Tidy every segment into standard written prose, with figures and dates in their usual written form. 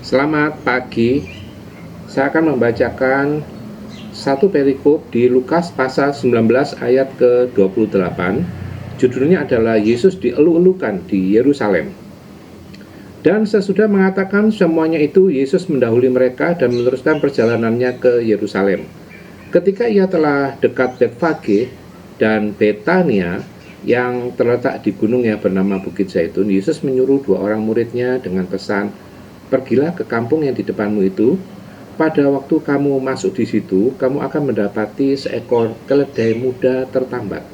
Selamat pagi. Saya akan membacakan satu perikop di Lukas pasal 19 ayat ke-28. Judulnya adalah Yesus dielu-elukan di Yerusalem. Dan sesudah mengatakan semuanya itu, Yesus mendahului mereka dan meneruskan perjalanannya ke Yerusalem. Ketika ia telah dekat Betfage dan Betania yang terletak di gunung yang bernama Bukit Zaitun, Yesus menyuruh 2 orang muridnya dengan pesan, "Pergilah ke kampung yang di depanmu itu. Pada waktu kamu masuk di situ, kamu akan mendapati seekor keledai muda tertambat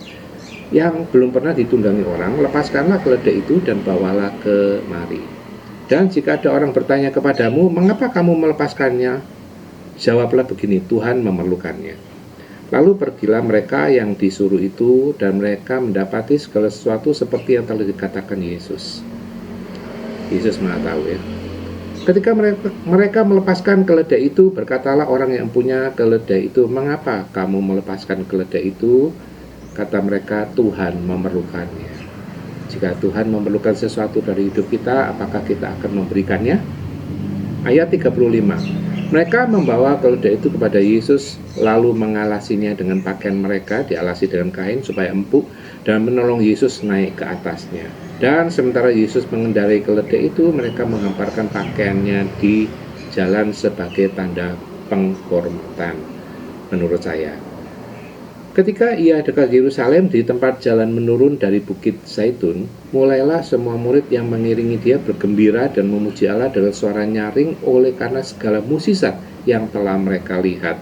yang belum pernah ditunggangi orang. Lepaskanlah keledai itu dan bawalah kemari. Dan jika ada orang bertanya kepadamu, mengapa kamu melepaskannya? Jawablah begini, Tuhan memerlukannya." Lalu pergilah mereka yang disuruh itu, dan mereka mendapati segala sesuatu seperti yang telah dikatakan Yesus. Yesus Maha Tahu ya. Ketika mereka melepaskan keledai itu, berkatalah orang yang punya keledai itu, "Mengapa kamu melepaskan keledai itu?" Kata mereka, "Tuhan memerlukannya." Jika Tuhan memerlukan sesuatu dari hidup kita, apakah kita akan memberikannya? Ayat 35. Mereka membawa keledai itu kepada Yesus, lalu mengalasinya dengan pakaian mereka, dialasi dengan kain supaya empuk, dan menolong Yesus naik ke atasnya. Dan sementara Yesus mengendarai keledai itu, mereka menghamparkan pakaiannya di jalan sebagai tanda penghormatan, menurut saya. Ketika ia dekat Yerusalem di tempat jalan menurun dari Bukit Zaitun, mulailah semua murid yang mengiringi dia bergembira dan memuji Allah dengan suara nyaring oleh karena segala mukjizat yang telah mereka lihat.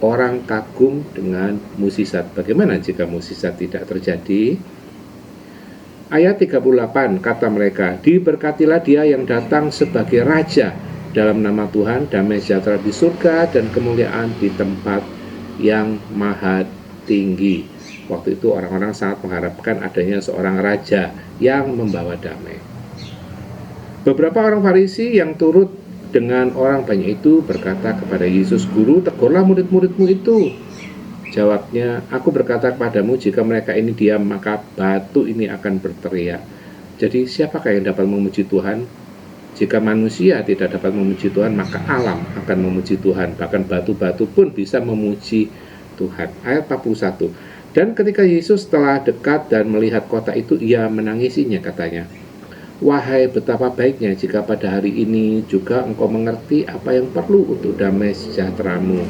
Orang kagum dengan mukjizat. Bagaimana jika mukjizat tidak terjadi? Ayat 38, kata mereka, "Diberkatilah dia yang datang sebagai Raja dalam nama Tuhan, damai sejahtera di surga dan kemuliaan di tempat yang maha tinggi." Waktu itu orang-orang sangat mengharapkan adanya seorang raja yang membawa damai. Beberapa orang Farisi yang turut dengan orang banyak itu berkata kepada Yesus, "Guru, tegurlah murid-muridmu itu." Jawabnya, "Aku berkata kepadamu, jika mereka ini diam, maka batu ini akan berteriak." Jadi siapakah yang dapat memuji Tuhan? Jika manusia tidak dapat memuji Tuhan, maka alam akan memuji Tuhan. Bahkan batu-batu pun bisa memuji Tuhan. Ayat 41. Dan ketika Yesus telah dekat dan melihat kota itu, ia menangisinya, katanya, "Wahai betapa baiknya jika pada hari ini juga engkau mengerti apa yang perlu untuk damai sejahteramu.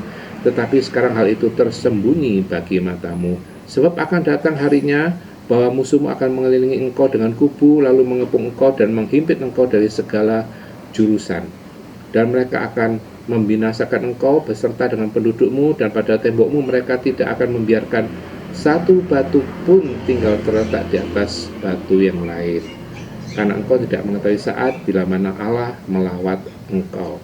Tetapi sekarang hal itu tersembunyi bagi matamu. Sebab akan datang harinya bahwa musuhmu akan mengelilingi engkau dengan kubu, lalu mengepung engkau dan menghimpit engkau dari segala jurusan. Dan mereka akan membinasakan engkau beserta dengan pendudukmu, dan pada tembokmu mereka tidak akan membiarkan satu batu pun tinggal terletak di atas batu yang lain. Karena engkau tidak mengetahui saat bila mana Allah melawat engkau."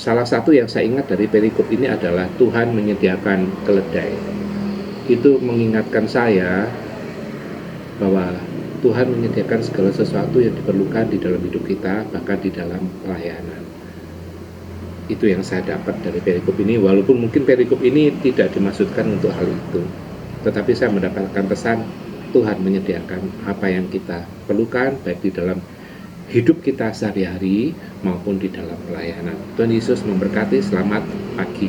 Salah satu yang saya ingat dari perikop ini adalah Tuhan menyediakan keledai. Itu mengingatkan saya bahwa Tuhan menyediakan segala sesuatu yang diperlukan di dalam hidup kita, bahkan di dalam pelayanan. Itu yang saya dapat dari perikop ini, walaupun mungkin perikop ini tidak dimaksudkan untuk hal itu. Tetapi saya mendapatkan pesan Tuhan menyediakan apa yang kita perlukan, baik di dalam hidup kita sehari-hari maupun di dalam pelayanan. Tuhan Yesus memberkati. Selamat pagi.